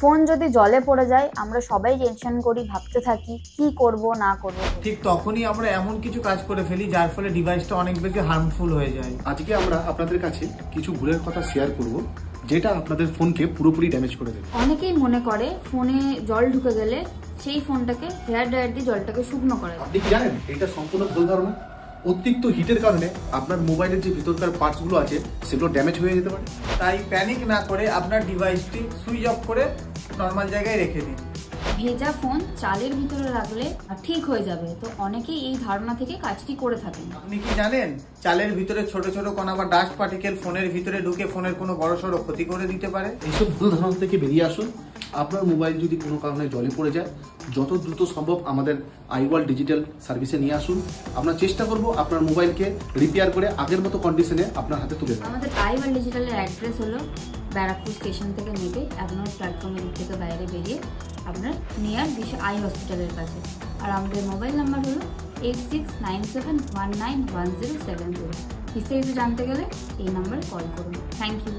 Phone যদি জলে পড়ে যায় আমরা সবাই টেনশন করি, ভাবতে থাকি কি করব না করব। ঠিক তখনই আমরা এমন কিছু কাজ করে ফেলি যার ফলে ডিভাইসটা অনেক বেশি হার্মফুল হয়ে যায়। আজকে আমরা আপনাদের কাছে কিছু ভুলের কথা শেয়ার করব যেটা আপনাদের ফোনকে পুরোপুরি ড্যামেজ করে দেবে। অনেকেই মনে করে ফোনে জল ঢুকে গেলে সেই ফোনটাকে হেয়ার ড্রায়ার দিয়ে জলটাকে শুকনো করে। আপনি কি জানেন এটা সম্পূর্ণ ভুল ধারণা। অতিরিক্ত হিটের কারণে আপনার মোবাইলের যে ভিতরকার পার্টসগুলো আছে সেগুলো ড্যামেজ হয়ে যেতে পারে। তাই প্যানিক না করে আপনার ডিভাইসটি সুইচ অফ করে নর্মাল জায়গায় রেখে দিন। ভেজা ফোন চালের ভিতরে রাখলে ঠিক হয়ে যাবে, তো অনেকেই এই ধারণা থেকে কাজটি করে থাকেন। আপনি কি জানেন চালের ভিতরে ছোট ছোট কণা বা ডাস্ট পার্টিকেল ফোনের ভিতরে ঢুকে ফোনের কোনো বড়সড় ক্ষতি করে দিতে পারে। এইসব ভুল ধারণা থেকে বেরিয়ে আসুন। আপনার মোবাইল যদি কোনো কারণে জলে পড়ে যায় যত দ্রুত সম্ভব আমাদের আইওয়ার্ল্ড ডিজিটাল সার্ভিসে নিয়ে আসুন। আমরা চেষ্টা করব আপনার মোবাইলকে রিপেয়ার করে আগের মতো কন্ডিশনে আপনার হাতে তুলে দেবো। আমাদের আইওয়ার্ল্ড ডিজিটালের অ্যাড্রেস হলো ব্যারাকপুর স্টেশন থেকে নেবে আপনার প্ল্যাটফর্মের দিক থেকে বাইরে বেরিয়ে আপনার নিয়ার আই হসপিটালের কাছে। আর আমাদের মোবাইল নাম্বার হলো 8697191070। বিস্তারিত জানতে গেলে এই নাম্বারে কল করুন। Thank you.